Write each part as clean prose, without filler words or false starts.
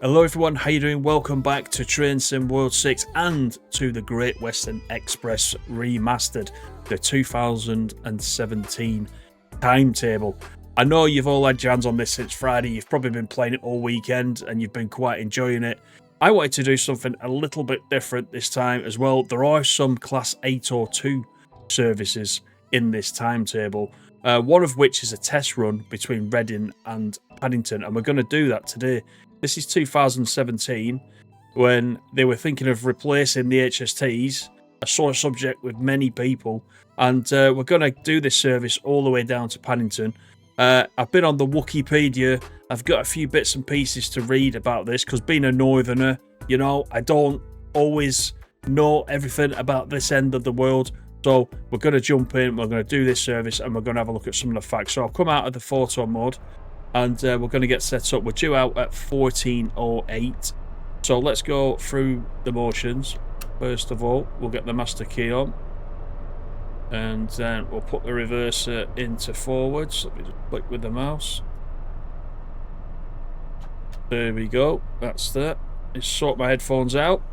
Hello everyone, how you doing? Welcome back to Train Sim World 6 and to the Great Western Express Remastered, the 2017 timetable. I know you've all had your hands on this since Friday, you've probably been playing it all weekend and you've been quite enjoying it. I wanted to do something a little bit different this time as well. There are some Class 802 services in this timetable, one of which is a test run between Reading and Paddington, and we're going to do that today. This is 2017, when they were thinking of replacing the HSTs, a sore subject with many people, and we're going to do this service all the way down to Paddington. I've been on the Wikipedia. I've got a few bits and pieces to read about this, because being a northerner, you know, I don't always know everything about this end of the world. So we're going to jump in, we're going to do this service, and we're going to have a look at some of the facts. So I've come out of the photo mode, and we're going to get set up. We're due out at 14:08. So let's go through the motions. First of all, we'll get the master key on. And then we'll put the reverser into forwards. Let me just click with the mouse. There we go. That's that. Let's sort my headphones out.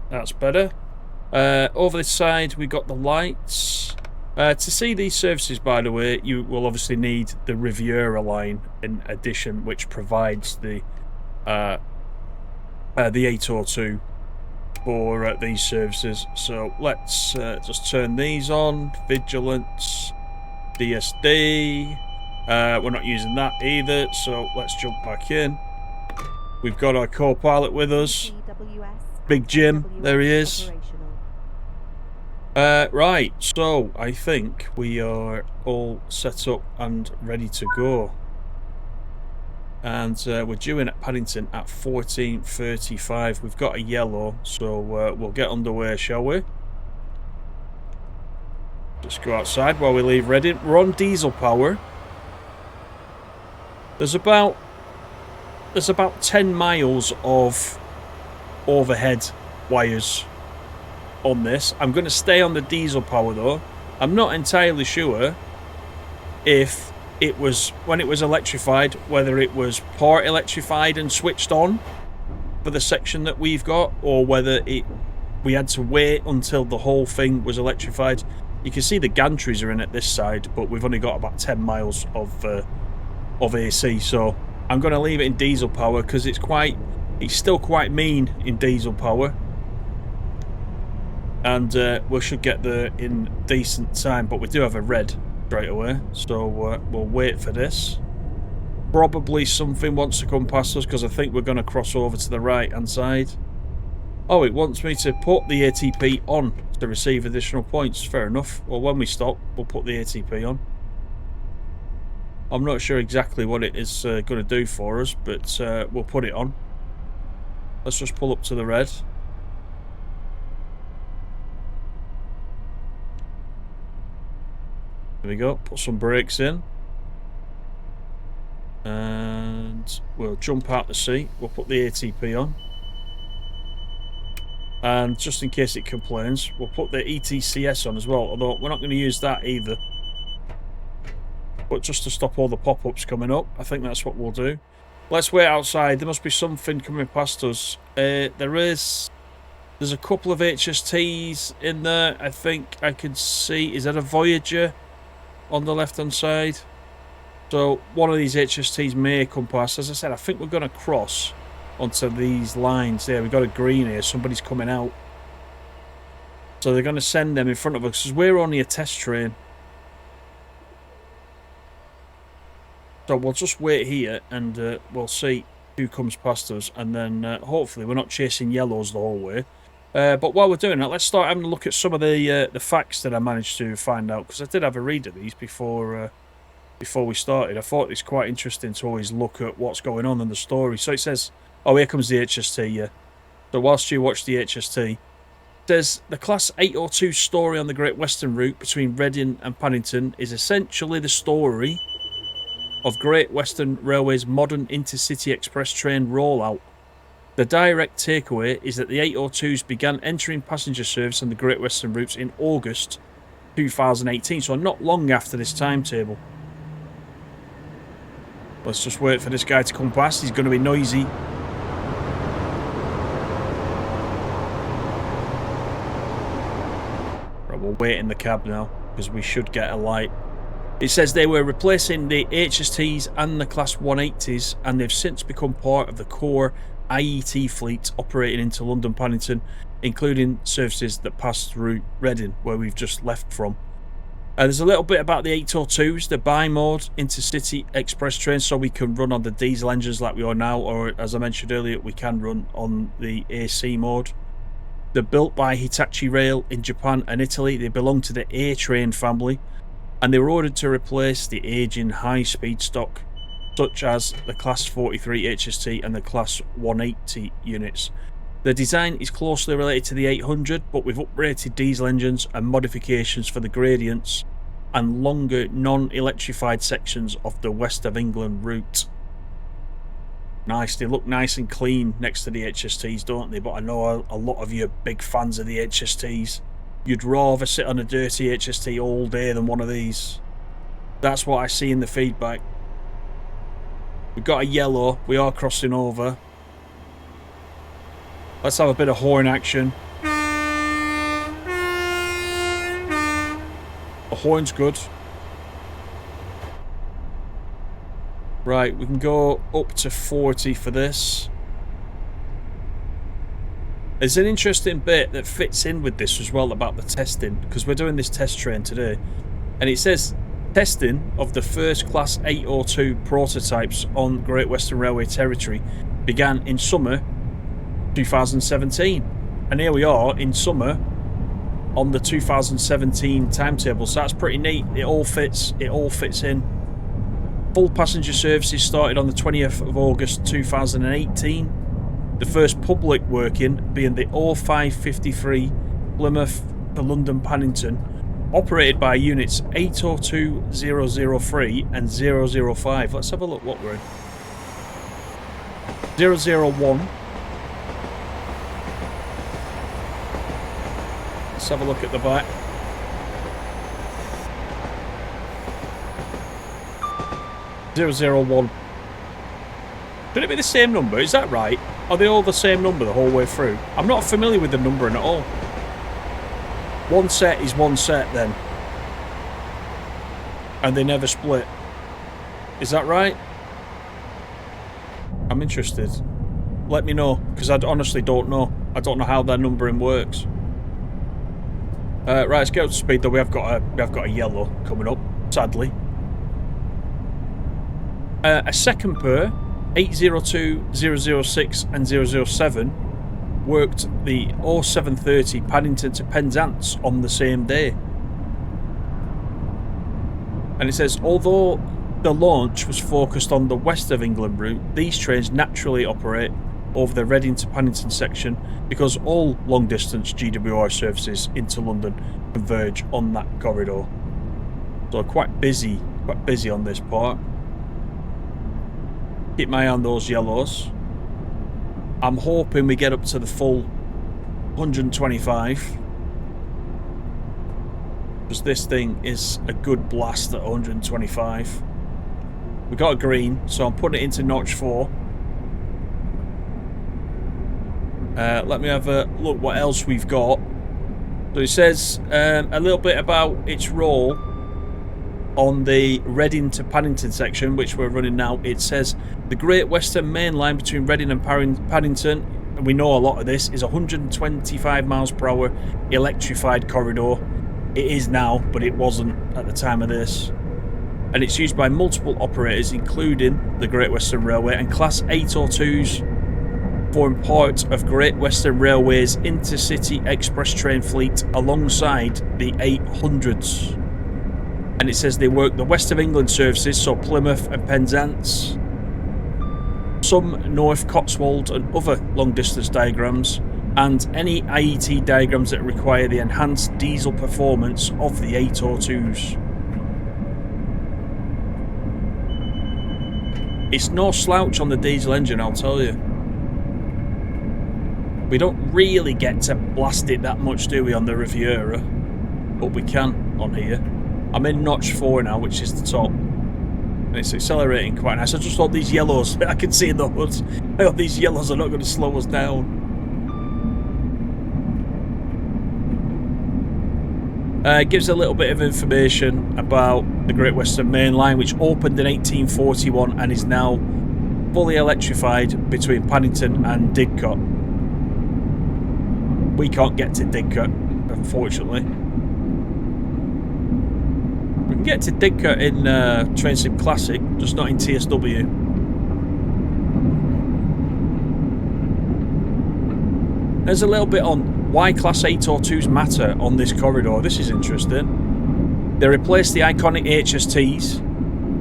That's better. Over this side, we got the lights. To see these services, by the way, you will obviously need the Riviera line in addition, which provides the 802 for these services. So let's just turn these on. Vigilance, DSD. We're not using that either, so let's jump back in. We've got our co-pilot with us, Big Jim. There he is. Right, so I think we are all set up and ready to go. And we're due in at Paddington at 14:35. We've got a yellow, so we'll get underway, shall we? Just go outside while we leave Reading. We're on diesel power. There's about 10 miles of overhead wires on this. I'm going to stay on the diesel power though. I'm not entirely sure if it was, when it was electrified, whether it was part electrified and switched on for the section that we've got, or whether we had to wait until the whole thing was electrified. You can see the gantries are in at this side, but we've only got about 10 miles of AC, so I'm going to leave it in diesel power because it's still quite mean in diesel power. And we should get there in decent time, but we do have a red straight away, so we'll wait for this. Probably something wants to come past us because I think we're going to cross over to the right hand side. Oh, it wants me to put the ATP on to receive additional points. Fair enough. Well, when we stop, we'll put the ATP on. I'm not sure exactly what it is going to do for us, but we'll put it on. Let's just pull up to the red. There we go, put some brakes in. And we'll jump out the seat. We'll put the ATP on. And just in case it complains, we'll put the ETCS on as well, although we're not going to use that either. But just to stop all the pop-ups coming up, I think that's what we'll do. Let's wait outside. There must be something coming past us. There's a couple of HSTs in there. I think I can see. Is that a Voyager on the left hand side? So one of these HSTs may come past. As I said, I think we're going to cross onto these lines there. We've got a green here. Somebody's coming out. So they're going to send them in front of us because we're only a test train. So we'll just wait here and we'll see who comes past us, and then hopefully we're not chasing yellows the whole way. But while we're doing that, let's start having a look at some of the facts that I managed to find out, because I did have a read of these before we started. I thought it's quite interesting to always look at what's going on in the story. So it says, oh, here comes the HST, yeah. So whilst you watch the HST, it says the Class 802 story on the Great Western route between Reading and Paddington is essentially the story of Great Western Railway's modern Intercity Express train rollout. The direct takeaway is that the 802s began entering passenger service on the Great Western routes in August 2018, so not long after this timetable. Let's just wait for this guy to come past. He's going to be noisy. Right, we'll wait in the cab now, because we should get a light. It says they were replacing the HSTs and the Class 180s, and they've since become part of the core IET fleet operating into London Paddington, including services that pass through Reading, where we've just left from. There's a little bit about the 802s, the bi-mode Intercity express trains, so we can run on the diesel engines like we are now, or as I mentioned earlier, we can run on the AC mode. They're built by Hitachi Rail in Japan and Italy. They belong to the A-Train family, and they were ordered to replace the aging high-speed stock, such as the Class 43 HST and the Class 180 units. The design is closely related to the 800, but with uprated diesel engines and modifications for the gradients and longer non-electrified sections of the West of England route. Nice, they look nice and clean next to the HSTs, don't they? But I know a lot of you are big fans of the HSTs. You'd rather sit on a dirty HST all day than one of these. That's what I see in the feedback. We've got a yellow, we are crossing over. Let's have a bit of horn action. The horn's good. Right, we can go up to 40 for this. There's an interesting bit that fits in with this as well about the testing, because we're doing this test train today. And it says testing of the first Class 802 prototypes on Great Western Railway territory began in summer 2017, and here we are in summer on the 2017 timetable, so that's pretty neat. It all fits in. Full passenger services started on the 20th of August 2018, the first public working being the 0553 Plymouth to London Paddington, operated by units 802003 and 005. Let's have a look what we're in. 001. Let's have a look at the back. 001. Could it be the same number? Is that right? Are they all the same number the whole way through? I'm not familiar with the numbering at all. One set is one set then. And they never split. Is that right? I'm interested. Let me know, because I honestly don't know. I don't know how their numbering works. Right, let's get up to speed though. We have got a yellow coming up, sadly. A second pair, 802, 006 and 007, worked the 0730 Paddington to Penzance on the same day. And it says, although the launch was focused on the West of England route, these trains naturally operate over the Reading to Paddington section because all long-distance GWR services into London converge on that corridor. So quite busy on this part. Keep my eye on those yellows. I'm hoping we get up to the full 125. Because this thing is a good blast at 125. We got a green, so I'm putting it into notch 4. Let me have a look what else we've got. So it says a little bit about its role on the Reading to Paddington section, which we're running now. It says the Great Western Main Line between Reading and Paddington, and we know a lot of this, is 125 miles per hour electrified corridor. It is now, but it wasn't at the time of this. And it's used by multiple operators, including the Great Western Railway and Class 802s, form part of Great Western Railway's Intercity express train fleet alongside the 800s. And it says they work the West of England services, so Plymouth and Penzance, some North Cotswold and other long distance diagrams, and any IET diagrams that require the enhanced diesel performance of the 802s. It's no slouch on the diesel engine, I'll tell you. We don't really get to blast it that much, do we, on the Riviera? But we can on here. I'm in notch 4 now, which is the top. And it's accelerating quite nice. I just thought these yellows, I can see in the hood, I thought these yellows are not going to slow us down. It gives a little bit of information about the Great Western Main Line, which opened in 1841 and is now fully electrified between Paddington and Didcot. We can't get to Didcot, unfortunately. We can get to Didcot in Train Sim Classic, just not in TSW. There's a little bit on why Class 802s matter on this corridor. This is interesting. They replaced the iconic HSTs,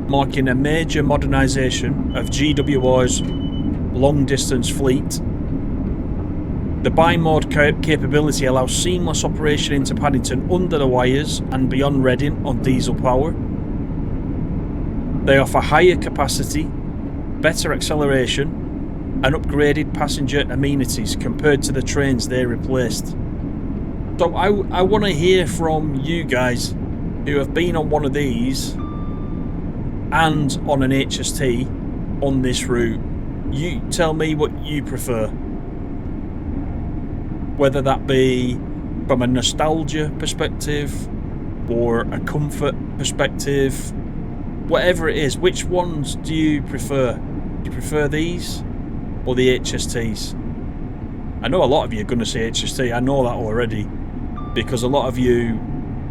marking a major modernisation of GWR's long-distance fleet. The bi-mode capability allows seamless operation into Paddington under the wires and beyond Reading on diesel power. They offer higher capacity, better acceleration, and upgraded passenger amenities compared to the trains they replaced. So I want to hear from you guys who have been on one of these and on an HST on this route. You tell me what you prefer. Whether that be from a nostalgia perspective or a comfort perspective, whatever it is, which ones do you prefer? Do you prefer these or the HSTs? I know a lot of you are going to say HST, I know that already, because a lot of you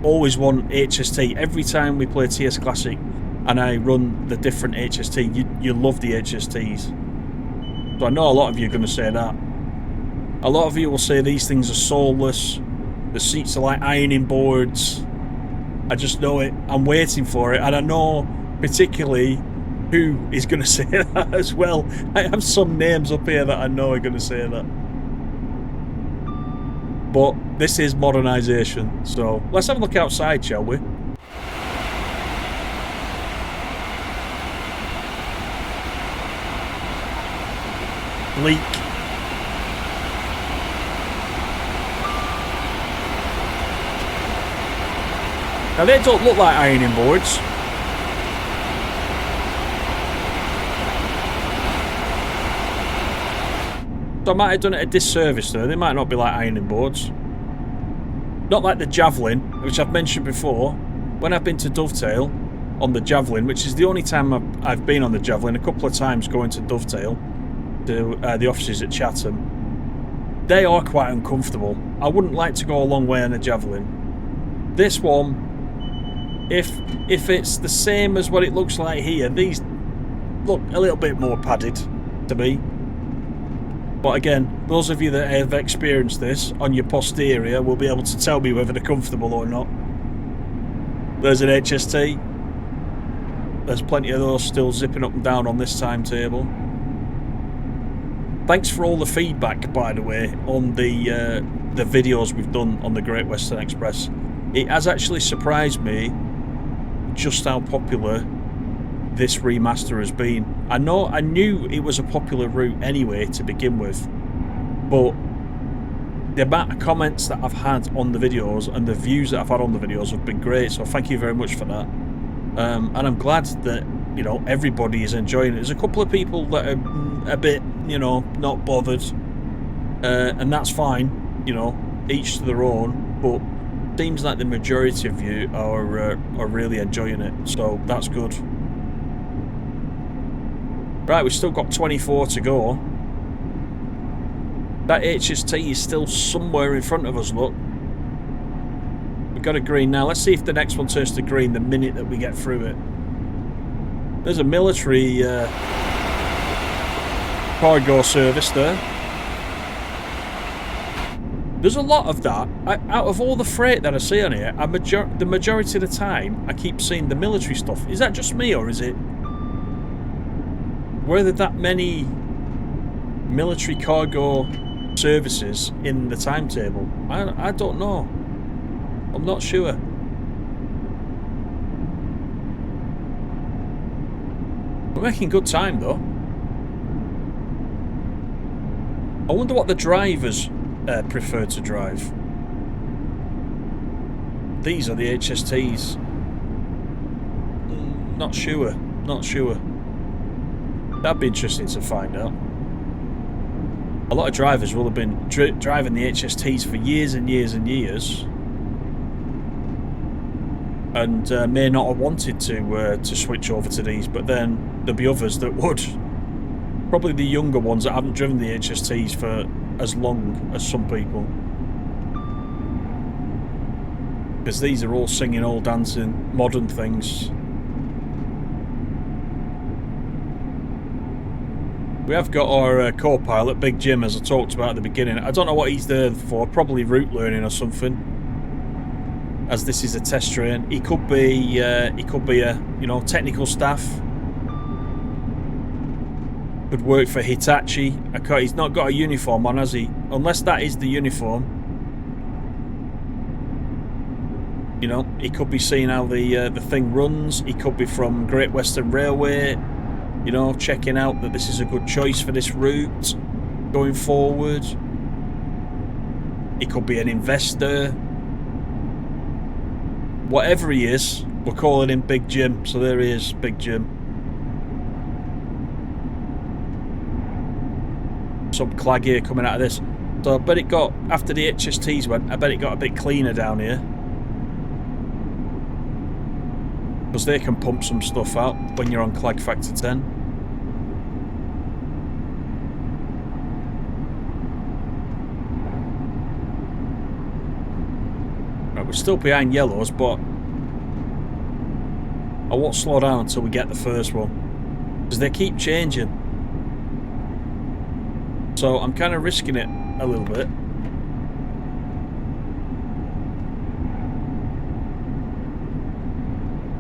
always want HST. Every time we play TS Classic and I run the different HST, you love the HSTs. So I know a lot of you are going to say that. A lot of you will say these things are soulless, the seats are like ironing boards. I just know it, I'm waiting for it, and I know particularly who is going to say that as well. I have some names up here that I know are going to say that. But this is Modernization, so let's have a look outside, shall we? Bleak. Now they don't look like ironing boards. So I might have done it a disservice there. They might not be like ironing boards. Not like the Javelin, which I've mentioned before. When I've been to Dovetail on the Javelin, which is the only time I've been on the Javelin, a couple of times going to Dovetail, to the offices at Chatham, they are quite uncomfortable. I wouldn't like to go a long way on a Javelin. This one, if it's the same as what it looks like here, these look a little bit more padded to me. But again, those of you that have experienced this on your posterior will be able to tell me whether they're comfortable or not. There's an HST. There's plenty of those still zipping up and down on this timetable. Thanks for all the feedback, by the way, on the videos we've done on the Great Western Express. It has actually surprised me just how popular this remaster has been. I knew it was a popular route anyway to begin with, but the amount of comments that I've had on the videos and the views that I've had on the videos have been great, so thank you very much for that. And I'm glad that, you know, everybody is enjoying it. There's a couple of people that are a bit, you know, not bothered, and that's fine, you know, each to their own, but seems like the majority of you are really enjoying it, so that's good. Right, we've still got 24 to go. That HST is still somewhere in front of us, look. We've got a green now. Let's see if the next one turns to green the minute that we get through it. There's a military cargo service there. There's a lot of that. Out of all the freight that I see on here, the majority of the time, I keep seeing the military stuff. Is that just me, or is it... Were there that many military cargo services in the timetable? I don't know. I'm not sure. We're making good time, though. I wonder what the drivers prefer to drive. These are the HSTs. Not sure Not sure. That'd be interesting to find out. A lot of drivers will have been driving the HSTs for years and years and years, and may not have wanted to switch over to these, but then there'll be others that would. Probably the younger ones that haven't driven the HSTs for as long as some people. Because these are all singing, all dancing, modern things. We have got our co-pilot, Big Jim, as I talked about at the beginning. I don't know what he's there for, probably route learning or something, as this is a test train. He could be a, you know, technical staff. Could work for Hitachi. He's not got a uniform on, has he? Unless that is the uniform. You know, he could be seeing how the thing runs. He could be from Great Western Railway. You know, checking out that this is a good choice for this route going forward. He could be an investor. Whatever he is, we're calling him Big Jim. So there he is, Big Jim. Some clag here coming out of this. So I bet it got, after the HSTs went, I bet it got a bit cleaner down here. Because they can pump some stuff out when you're on clag factor 10. Right, we're still behind yellows, but I won't slow down until we get the first one. Because they keep changing. So I'm kind of risking it a little bit.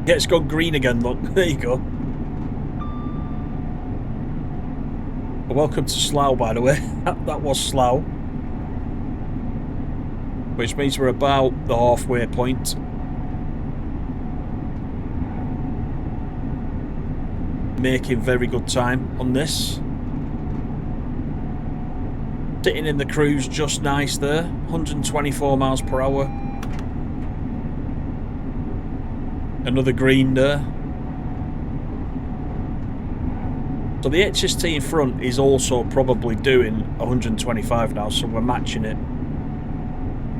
Yeah, it's gone green again, look. There you go. Well, welcome to Slough, by the way. That was Slough. Which means we're about the halfway point. Making very good time on this. Sitting in the cruise just nice there. 124 miles per hour. Another green there. So the HST in front is also probably doing 125 now, so we're matching it.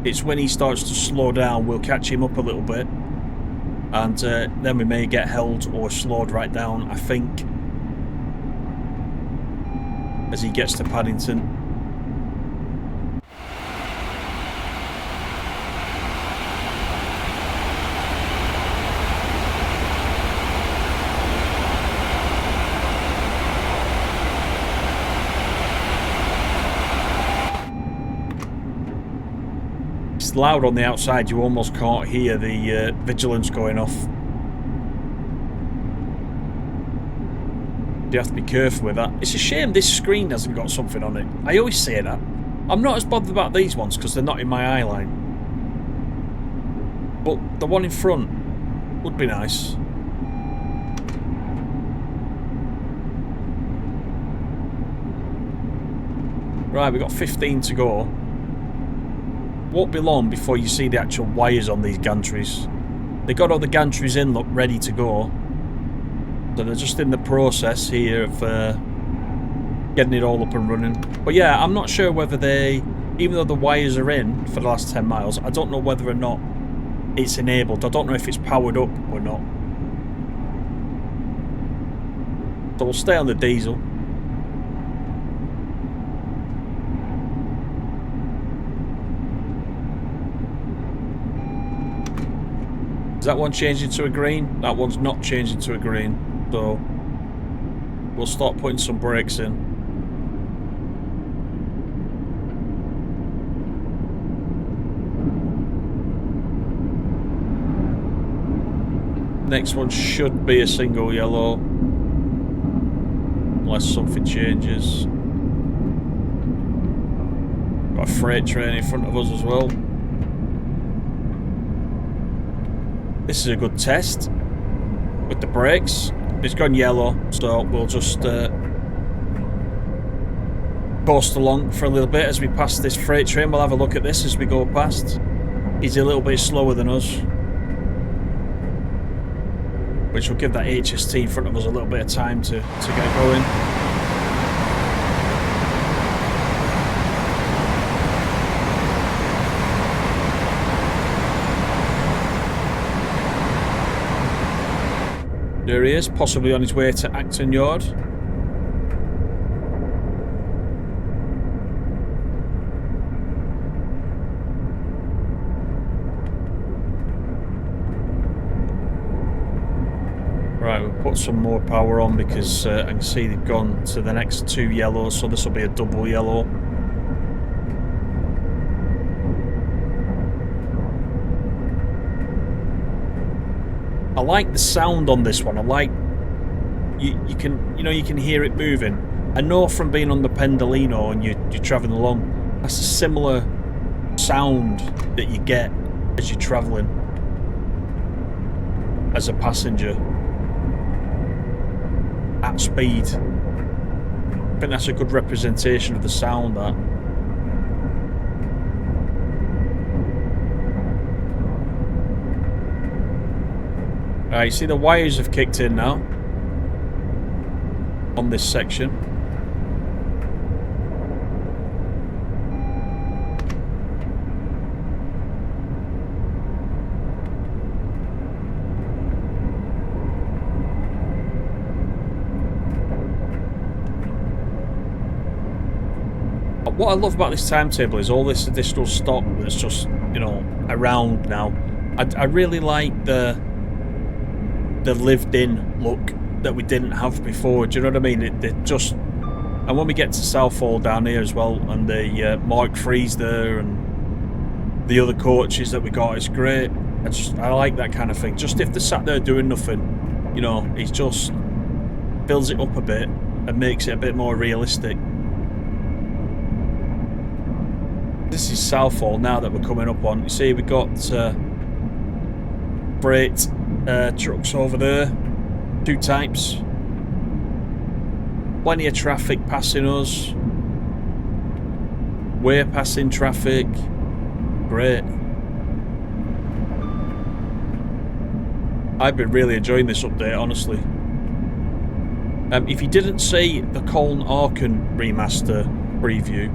It's when he starts to slow down, we'll catch him up a little bit. And then we may get held or slowed right down, I think, as he gets to Paddington. It's loud on the outside, you almost can't hear the vigilance going off. You have to be careful with that. It's a shame this screen hasn't got something on it. I always say that. I'm not as bothered about these ones because they're not in my eye line. But the one in front would be nice. Right, we've got 15 to go. Won't be long before you see the actual wires on these gantries. They got all the gantries in, look, ready to go. So they're just in the process here of getting it all up and running. But yeah, I'm not sure whether they, even though the wires are in for the last 10 miles, I don't know whether or not it's enabled. I don't know if it's powered up or not. So we'll stay on the diesel. Is that one changing to a green? That one's not changing to a green. So we'll start putting some brakes in. Next one should be a single yellow. Unless something changes. Got a freight train in front of us as well. This is a good test with the brakes. It's gone yellow, so we'll just coast along for a little bit as we pass this freight train. We'll have a look at this as we go past. He's a little bit slower than us. which will give that HST in front of us a little bit of time to get going. There he is, possibly on his way to Acton Yard. Right, we'll put some more power on because I can see they've gone to the next 2 yellows, so this will be a double yellow. I like the sound on this one. I like you can hear it moving. I know from being on the Pendolino and you're travelling along, that's a similar sound that you get as you're travelling as a passenger at speed. I think that's a good representation of the sound, that. Right, you see the wires have kicked in now on this section. What I love about this timetable is all this additional stock that's just, around now. I really like the lived-in look that we didn't have before. Do you know what I mean? It just, and when we get to Southall down here as well, and the Mark III's there, and the other coaches that we got, it's great. I like that kind of thing. Just if they're sat there doing nothing, it just builds it up a bit and makes it a bit more realistic. This is Southall now that we're coming up on. You see, we got freight trucks over there, 2 types, plenty of traffic passing us, we're passing traffic, great. I've been really enjoying this update, honestly. If you didn't see the Colne Arkin remaster preview,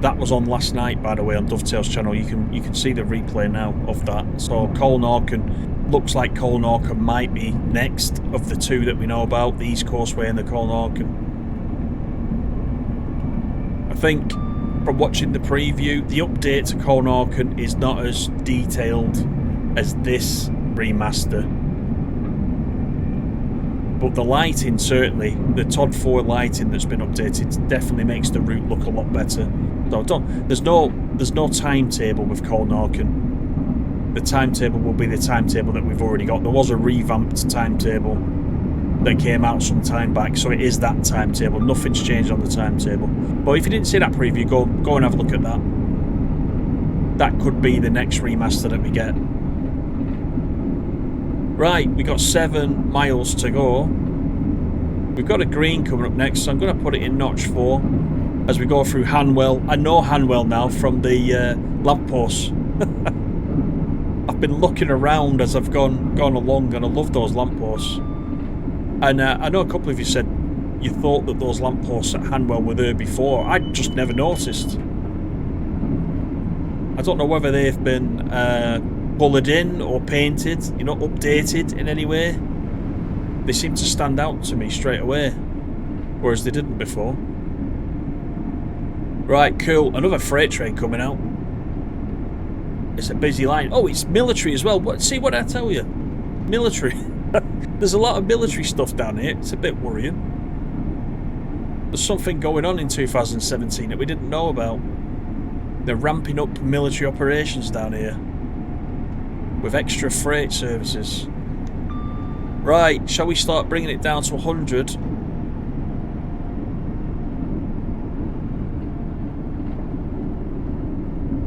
that was on last night, by the way, on Dovetail's channel. You can see the replay now of that. So Colne Arkin looks like Colne Arkin might be next of the 2 that we know about, the East Coastway and the Colne Arkin. I think from watching the preview, the update to Colne Arkin is not as detailed as this remaster. But the lighting, certainly, the Todd 4 lighting that's been updated definitely makes the route look a lot better. So there's no timetable with Colne Arkin. The timetable will be the timetable that we've already got. There was a revamped timetable that came out some time back, so it is that timetable. Nothing's changed on the timetable. But if you didn't see that preview, go and have a look at that. That could be the next remaster that we get. Right, we got 7 miles to go. We've got a green coming up next, so I'm going to put it in notch 4 as we go through Hanwell. I know Hanwell now from the lampposts. I've been looking around as I've gone along, and I love those lampposts. And I know a couple of you said you thought that those lampposts at Hanwell were there before. I just never noticed. I don't know whether they've been coloured in or painted, updated in any way. They seem to stand out to me straight away, whereas they didn't before. Right, cool. Another freight train coming out. It's a busy line. Oh, it's military as well. See what I tell you? Military. There's a lot of military stuff down here. It's a bit worrying. There's something going on in 2017 that we didn't know about. They're ramping up military operations down here with extra freight services. Right, shall we start bringing it down to 100?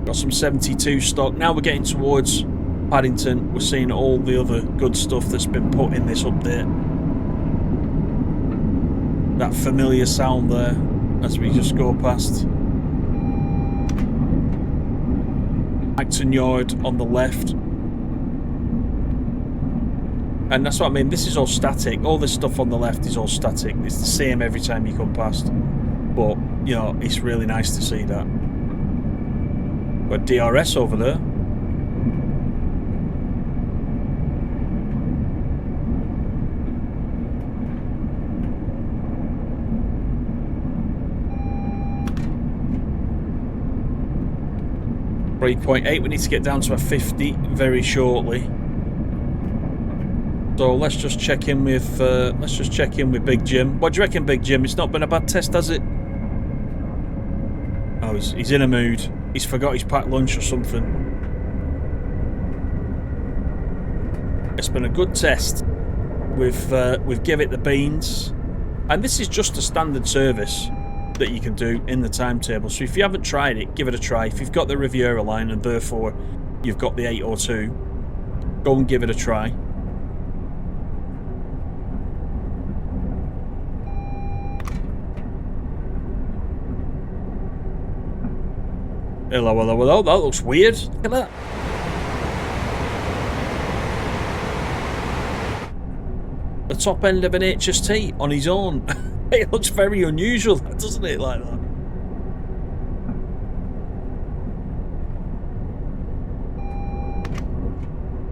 Got some 72 stock. Now we're getting towards Paddington. We're seeing all the other good stuff that's been put in this update. That familiar sound there as we just go past. Acton Yard on the left. And that's what I mean, this is all static. All this stuff on the left is all static. It's the same every time you come past. But, you know, it's really nice to see that. Got DRS over there. .8. We need to get down to a 50 very shortly. So let's just check in with Big Jim. What do you reckon, Big Jim? It's not been a bad test, has it? Oh, he's in a mood. He's forgot his packed lunch or something. It's been a good test. We've give it the beans, and this is just a standard service that you can do in the timetable. So if you haven't tried it, give it a try. If you've got the Riviera line and therefore you've got the 802, go and give it a try. Hello, hello, hello. That looks weird. Look at that. The top end of an HST on his own. It looks very unusual, doesn't it, like that?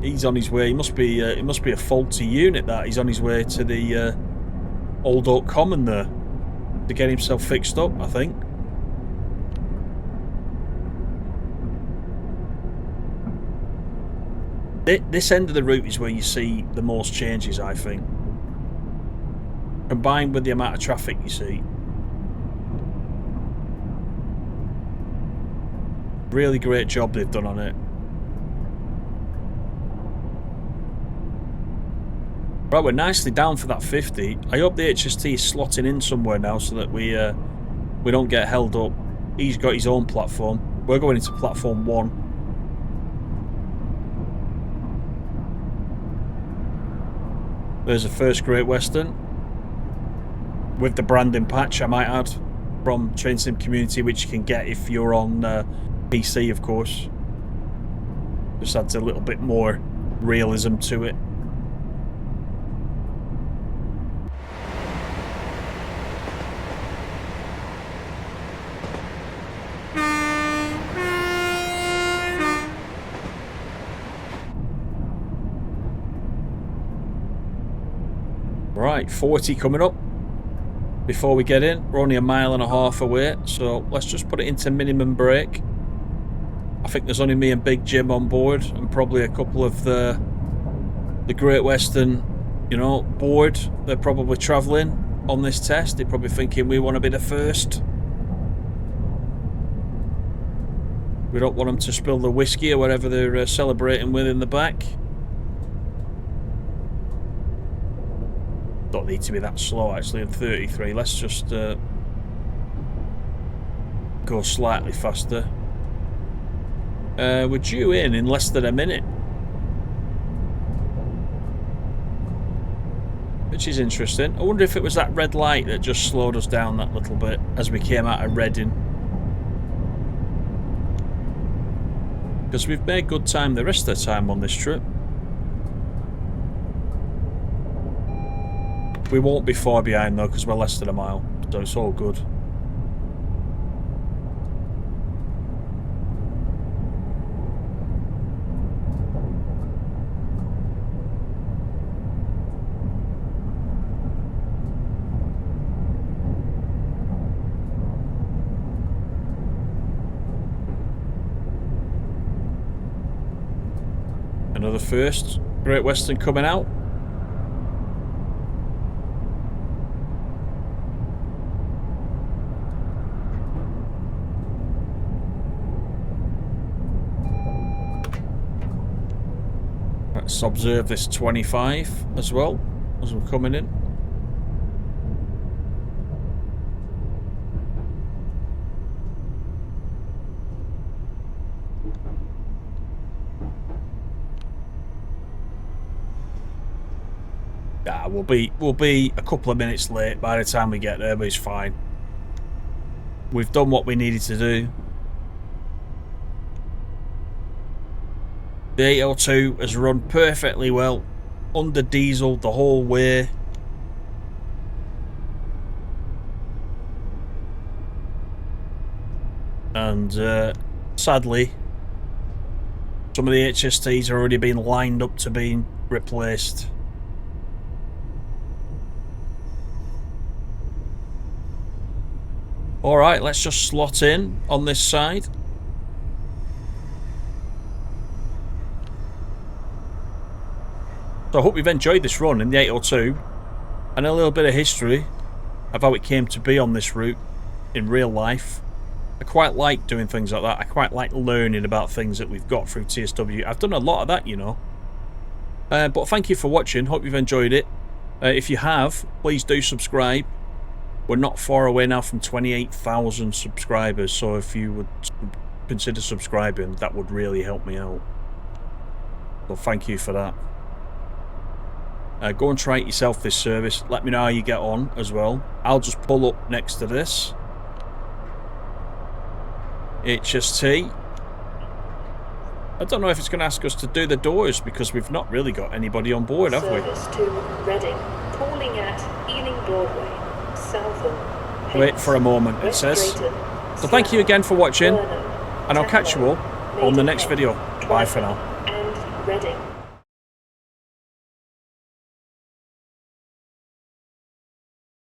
He's on his way. It must be a faulty unit. That he's on his way to the Old Oak Common there to get himself fixed up, I think. This end of the route is where you see the most changes, I think. Combined with the amount of traffic you see. Really great job they've done on it. Right, we're nicely down for that 50. I hope the HST is slotting in somewhere now so that we don't get held up. He's got his own platform. We're going into platform 1. There's a first Great Western. With the branding patch, I might add, from Train Sim Community, which you can get if you're on PC, of course. Just adds a little bit more realism to it. Right, 40 coming up. Before we get in, we're only a mile and a half away, so let's just put it into minimum brake. I think there's only me and Big Jim on board, and probably a couple of the Great Western, you know, board. They're probably travelling on this test. They're probably thinking we want to be the first. We don't want them to spill the whiskey or whatever they're celebrating with in the back. Don't need to be that slow actually in 33. Let's just go slightly faster. We're due in less than a minute, which is interesting. I wonder if it was that red light that just slowed us down that little bit as we came out of Reading, because we've made good time the rest of the time on this trip. We won't be far behind though, because we're less than a mile, so it's all good. Another first Great Western coming out. Let's observe this 25 as well as we're coming in. Yeah, we'll be a couple of minutes late by the time we get there, but it's fine. We've done what we needed to do. The 802 has run perfectly well. under diesel the whole way. And sadly, some of the HSTs are already being lined up to being replaced. Alright, let's just slot in on this side. So I hope you've enjoyed this run in the 802 and a little bit of history of how it came to be on this route in real life. I quite like doing things like that. I quite like learning about things that we've got through TSW. I've done a lot of that, you know. But thank you for watching. Hope you've enjoyed it. If you have, please do subscribe. We're not far away now from 28,000 subscribers, so if you would consider subscribing, that would really help me out. So thank you for that. Go and try it yourself, this service. Let me know how you get on as well. I'll just pull up next to this HST. I don't know if it's going to ask us to do the doors because we've not really got anybody on board, have we? Service to Reading, calling at Ealing Broadway, Southall. Wait for a moment, it says. So thank you again for watching, and I'll catch you all on the next video. Bye for now. And Reading.